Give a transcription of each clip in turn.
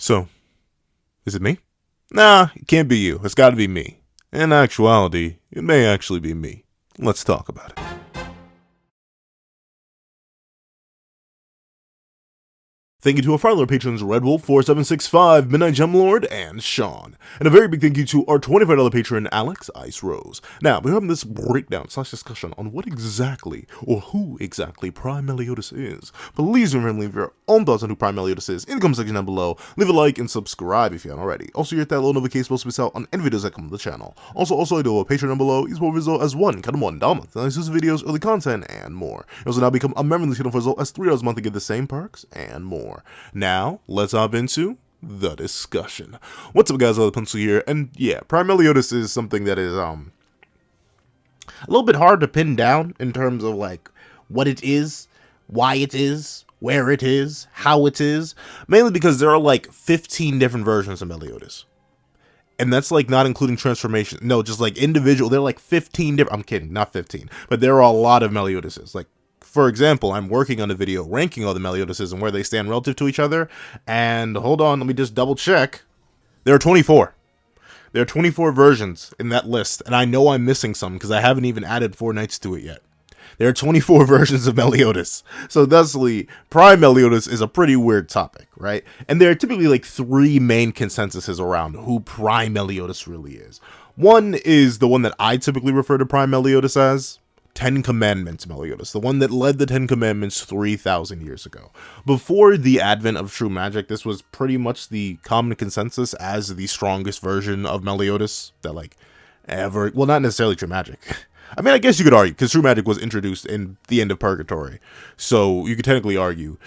So, is it me? Nah, it can't be you. It's gotta be me. In actuality, it may actually be me. Let's talk about it. Thank you to our final patrons Red Wolf 4765, Midnight Gemlord, and Sean. And a very big thank you to our $25 patron Alex Ice Rose. Now, we're having this breakdown / discussion on what exactly, or who exactly, Prime Meliodas is. Please remember to leave your own thoughts on who Prime Meliodas is in the comment section down below. Leave a like and subscribe if you haven't already. Also, hit that little notification bell to miss out on any videos that come to the channel. Also, I do a Patreon down below. He's more visible as $1 a month. And exclusive videos, early content, and more. You also now become a member of the channel for as low as $3 a month to get the same perks and more. Now, let's hop into the discussion. What's up, guys? Pencil here, and yeah, Prime Meliodas is something that is a little bit hard to pin down in terms of like what it is, why it is, where it is, how it is. Mainly because there are like 15 different versions of Meliodas. And that's like not including transformation. No, just like individual. There are like 15 different. I'm kidding, not 15. But there are a lot of Meliodases. Like, for example, I'm working on a video ranking all the Meliodases and where they stand relative to each other. And hold on, let me just double check. There are 24. There are 24 versions in that list. And I know I'm missing some because I haven't even added 4 Knights to it yet. There are 24 versions of Meliodas. So thusly, Prime Meliodas is a pretty weird topic, right? And there are typically like 3 main consensuses around who Prime Meliodas really is. One is the one that I typically refer to Prime Meliodas as. 10 Commandments Meliodas, the one that led the 10 Commandments 3,000 years ago. Before the advent of true magic, this was pretty much the common consensus as the strongest version of Meliodas that like ever, well, not necessarily true magic. I mean, I guess you could argue, because true magic was introduced in the end of Purgatory, so you could technically argue.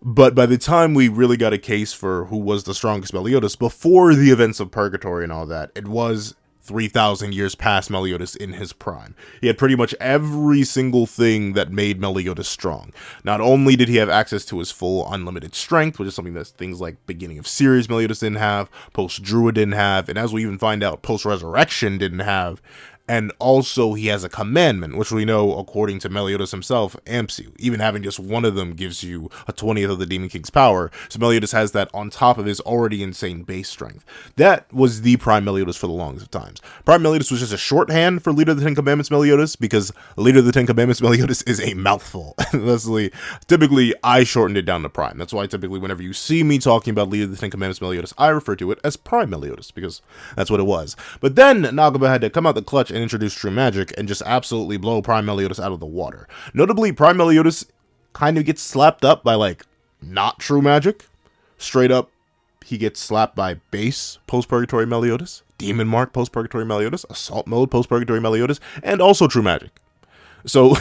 But by the time we really got a case for who was the strongest Meliodas, before the events of Purgatory and all that, it was 3,000 years past Meliodas in his prime. He had pretty much every single thing that made Meliodas strong. Not only did he have access to his full unlimited strength, which is something that things like beginning of series Meliodas didn't have, post-Druid didn't have, and as we even find out, post-Resurrection didn't have. And also, he has a commandment, which we know, according to Meliodas himself, amps you. Even having just one of them gives you a 20th of the Demon King's power. So Meliodas has that on top of his already insane base strength. That was the Prime Meliodas for the longest of times. Prime Meliodas was just a shorthand for Leader of the 10 Commandments Meliodas, because Leader of the 10 Commandments Meliodas is a mouthful. Typically, I shortened it down to Prime. That's why typically whenever you see me talking about Leader of the 10 Commandments Meliodas, I refer to it as Prime Meliodas, because that's what it was. But then, Nagaba had to come out the clutch and introduce true magic and just absolutely blow Prime Meliodas out of the water. Notably, Prime Meliodas kind of gets slapped up by like not true magic. Straight up, he gets slapped by base post-Purgatory Meliodas, Demon Mark post-Purgatory Meliodas, Assault Mode post-Purgatory Meliodas, and also true magic. So,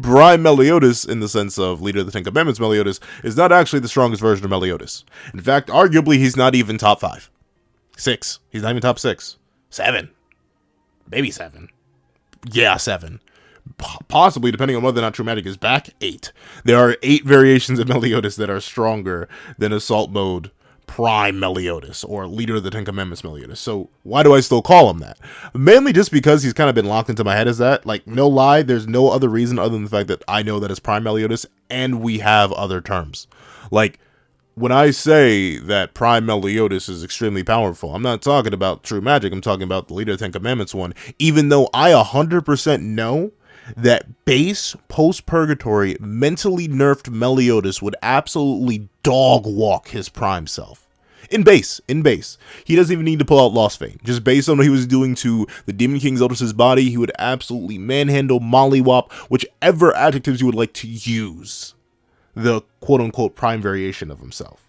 Prime Meliodas, in the sense of Leader of the 10 Commandments Meliodas, is not actually the strongest version of Meliodas. In fact, arguably, he's not even top 5. 6. He's not even top 6. 7. Maybe 7. Yeah, 7. Possibly, depending on whether or not true magic is back, 8. There are 8 variations of Meliodas that are stronger than Assault Mode Prime Meliodas, or Leader of the 10 Commandments Meliodas. So, why do I still call him that? Mainly just because he's kind of been locked into my head as that. Like, no lie, there's no other reason other than the fact that I know that it's Prime Meliodas, and we have other terms. Like, when I say that Prime Meliodas is extremely powerful, I'm not talking about true magic, I'm talking about the Leader of the 10 Commandments one, even though I 100% know that base post-Purgatory mentally nerfed Meliodas would absolutely dog walk his prime self. In base. He doesn't even need to pull out Lost Fame. Just based on what he was doing to the Demon King Zeldris' body, he would absolutely manhandle, mollywop, whichever adjectives you would like to use the quote-unquote prime variation of himself.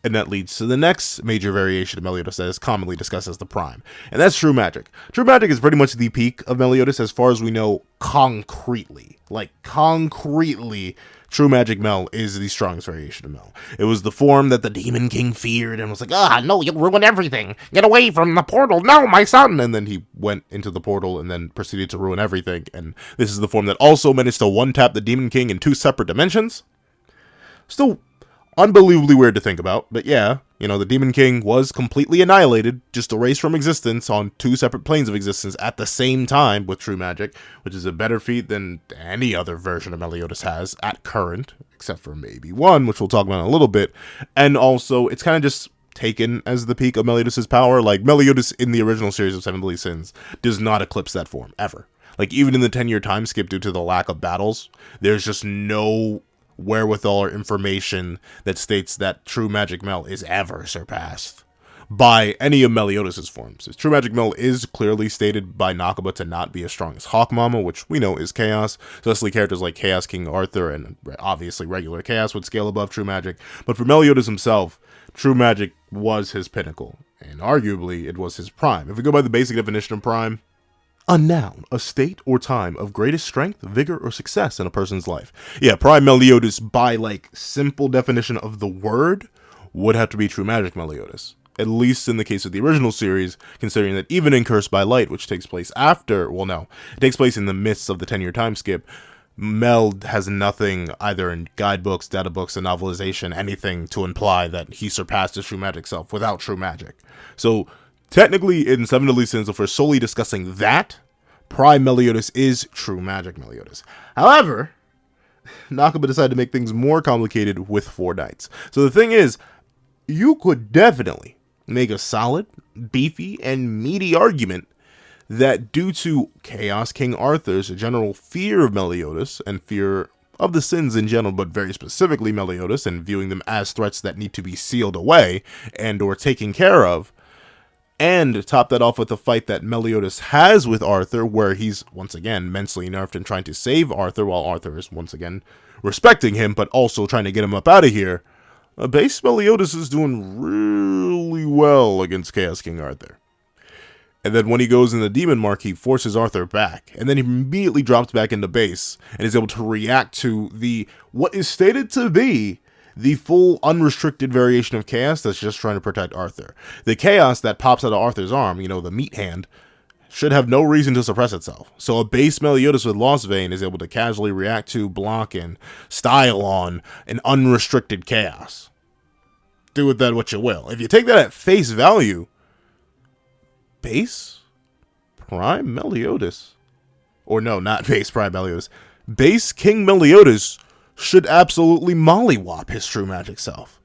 And that leads to the next major variation of Meliodas that is commonly discussed as the prime, and that's true magic. True magic is pretty much the peak of Meliodas as far as we know concretely. Like, concretely, true magic Mel is the strongest variation of Mel. It was the form that the Demon King feared and was like, no, you'll ruin everything. Get away from the portal. No, my son. And then he went into the portal and then proceeded to ruin everything. And this is the form that also managed to one-tap the Demon King in 2 separate dimensions. Still unbelievably weird to think about, but yeah, you know, the Demon King was completely annihilated, just erased from existence on 2 separate planes of existence at the same time with true magic, which is a better feat than any other version of Meliodas has at current, except for maybe one, which we'll talk about in a little bit. And also, it's kind of just taken as the peak of Meliodas' power. Like, Meliodas in the original series of Seven Deadly Sins does not eclipse that form, ever. Like, even in the 10-year time skip due to the lack of battles, there's just no wherewithal or information that states that True Magic Mel is ever surpassed by any of Meliodas' forms. His True Magic Mel is clearly stated by Nakaba to not be as strong as Hawk Mama, which we know is Chaos. Especially characters like Chaos King Arthur and obviously regular Chaos would scale above True Magic. But for Meliodas himself, True Magic was his pinnacle, and arguably it was his prime. If we go by the basic definition of prime, a noun, a state or time of greatest strength, vigor, or success in a person's life. Yeah, prime Meliodas, by like simple definition of the word, would have to be True Magic Meliodas. At least in the case of the original series, considering that even in Cursed by Light, which takes place after, well no, it takes place in the midst of the 10-year time skip, Mel has nothing either in guidebooks, data books, and novelization, anything to imply that he surpassed his True Magic self without True Magic. So technically in Seven Deadly Sins, if we're solely discussing that, Prime Meliodas is True Magic Meliodas. However, Nakaba decided to make things more complicated with Four Knights. So the thing is, you could definitely make a solid, beefy, and meaty argument that due to Chaos King Arthur's general fear of Meliodas and fear of the sins in general, but very specifically Meliodas, and viewing them as threats that need to be sealed away and or taken care of, and top that off with the fight that Meliodas has with Arthur, where he's once again mentally nerfed and trying to save Arthur, while Arthur is once again respecting him, but also trying to get him up out of here. Base Meliodas is doing really well against Chaos King Arthur. And then when he goes in the Demon Mark, he forces Arthur back, and then he immediately drops back into base, and is able to react to what is stated to be the full unrestricted variation of Chaos that's just trying to protect Arthur. The Chaos that pops out of Arthur's arm, you know, the meat hand, should have no reason to suppress itself. So a base Meliodas with Lost Vein is able to casually react to, block, and style on an unrestricted Chaos. Do with that what you will. If you take that at face value, base Prime Meliodas, or no, not base Prime Meliodas, base King Meliodas should absolutely mollywop his True Magic self.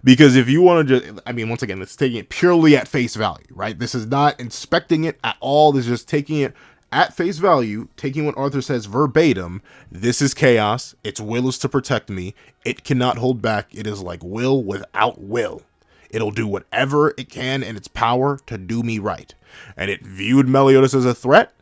Because if you want to just, I mean, once again, it's taking it purely at face value, right? This is not inspecting it at all. This is just taking it at face value, taking what Arthur says verbatim. This is Chaos. Its will is to protect me. It cannot hold back. It is like will without will. It'll do whatever it can in its power to do me right. And it viewed Meliodas as a threat.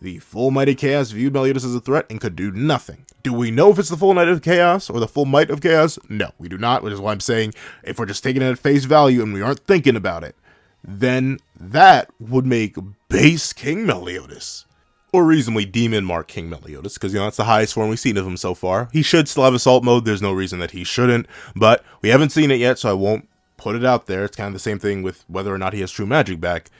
The full might of Chaos viewed Meliodas as a threat and could do nothing. Do we know if it's the full might of Chaos or the full might of Chaos? No, we do not, which is why I'm saying if we're just taking it at face value and we aren't thinking about it, then that would make base King Meliodas, or reasonably Demon Mark King Meliodas, because, you know, that's the highest form we've seen of him so far. He should still have Assault Mode. There's no reason that he shouldn't, but we haven't seen it yet, so I won't put it out there. It's kind of the same thing with whether or not he has True Magic back.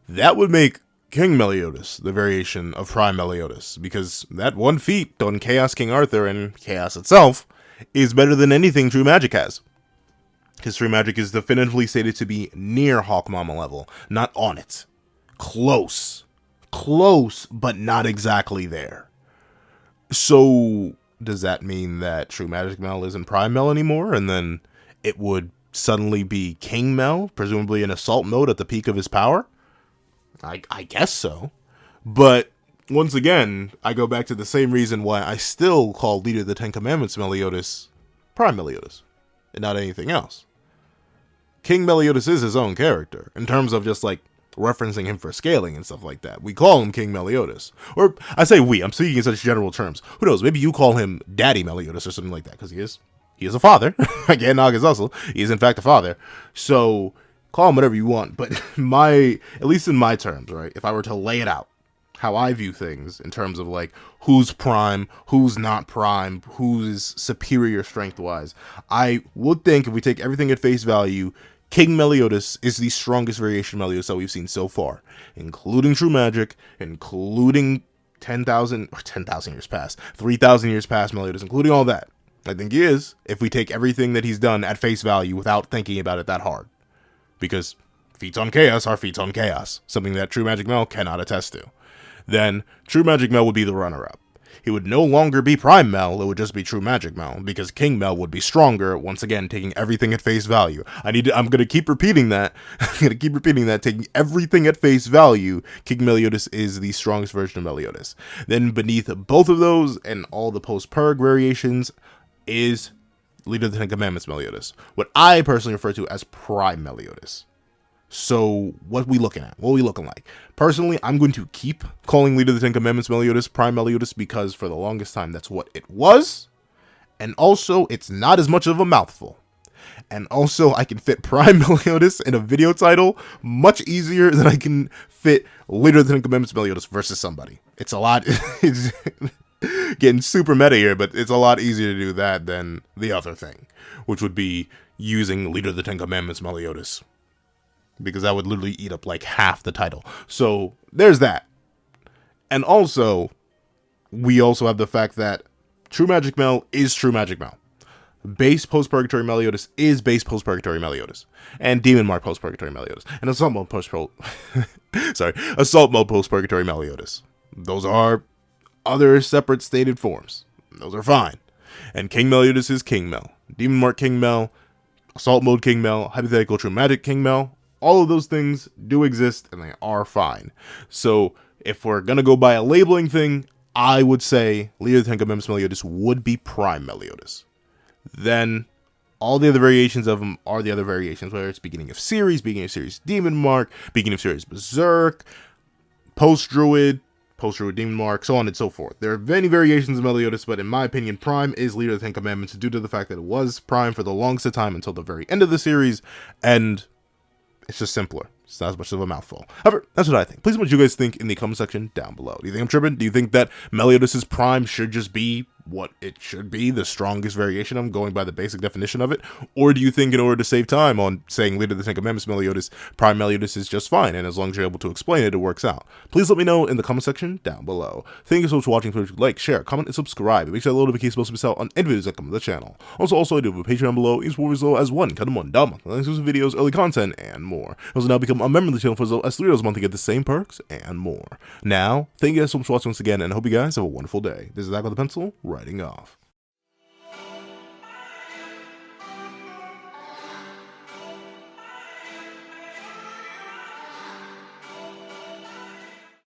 That would make King Meliodas the variation of Prime Meliodas, because that one feat on Chaos King Arthur and Chaos itself is better than anything True Magic has. His True Magic is definitively stated to be near Hawk Mama level, not on it. Close, but not exactly there. So does that mean that True Magic Mel isn't Prime Mel anymore, and then it would suddenly be King Mel, presumably in Assault Mode at the peak of his power? I guess so. But once again, I go back to the same reason why I still call Leader of the Ten Commandments Meliodas Prime Meliodas, and not anything else. King Meliodas is his own character, in terms of just like referencing him for scaling and stuff like that. We call him King Meliodas. Or, I say we, I'm speaking in such general terms. Who knows, maybe you call him Daddy Meliodas or something like that, because he is a father. Again, Naga's hustle. He is in fact a father. So call him whatever you want, but at least in my terms, right? If I were to lay it out, how I view things in terms of like who's prime, who's not prime, who's superior strength-wise, I would think if we take everything at face value, King Meliodas is the strongest variation of Meliodas that we've seen so far, including True Magic, including 10,000 years past, 3,000 years past Meliodas, including all that. I think he is, if we take everything that he's done at face value without thinking about it that hard. Because feats on Chaos are feats on Chaos, something that True Magic Mel cannot attest to. Then True Magic Mel would be the runner-up. He would no longer be Prime Mel, it would just be True Magic Mel, because King Mel would be stronger, once again, taking everything at face value. I'm gonna keep repeating that. Taking everything at face value, King Meliodas is the strongest version of Meliodas. Then beneath both of those, and all the post-Purg variations, is Leader of the Ten Commandments Meliodas, what I personally refer to as Prime Meliodas. So what we looking at? What are we looking like? Personally, I'm going to keep calling Leader of the Ten Commandments Meliodas Prime Meliodas, because for the longest time that's what it was, and also it's not as much of a mouthful. And also I can fit Prime Meliodas in a video title much easier than I can fit Leader of the Ten Commandments Meliodas versus somebody. It's a lot. It's getting super meta here, but it's a lot easier to do that than the other thing, which would be using Leader of the Ten Commandments Meliodas, because that would literally eat up like half the title. So there's that. And also, we also have the fact that True Magic Mel is True Magic Mel. Base Post-Purgatory Meliodas is Base Post-Purgatory Meliodas. And Demon Mark Post-Purgatory Meliodas. And Assault Mode Assault Mode Post-Purgatory Meliodas. Those are other separate stated forms. Those are fine. And King Meliodas is King Mel. Demon Mark King Mel. Assault Mode King Mel. Hypothetical True Magic King Mel. All of those things do exist, and they are fine. So, if we're gonna go by a labeling thing, I would say Leader of the Ten Commandments Meliodas would be Prime Meliodas. Then, all the other variations of them are the other variations, whether it's beginning of series Demon Mark, beginning of series Berserk, Post-Druid Demon Mark, so on and so forth. There are many variations of Meliodas, but in my opinion, Prime is Leader of the Ten Commandments due to the fact that it was Prime for the longest time until the very end of the series, and it's just simpler. It's not as much of a mouthful. However, that's what I think. Please let me know what you guys think in the comment section down below. Do you think I'm tripping? Do you think that Meliodas' Prime should just be what it should be, the strongest variation of them, going by the basic definition of it? Or do you think in order to save time on saying Leader of the Ten Commandments Meliodas, Prime Meliodas is just fine, and as long as you're able to explain it, it works out? Please let me know in the comment section down below. Thank you so much for watching. Please like, share, comment, and subscribe. Make sure that notification bell to miss out on any videos that come to the channel. Also, I do have a Patreon below, as low as $1 exclusive videos, early content, and more. Also, now become a member of the channel for as low as $3 a month to get the same perks and more. Now, thank you guys so much for watching once again, and I hope you guys have a wonderful day. This is Zach with the Pencil, writing off.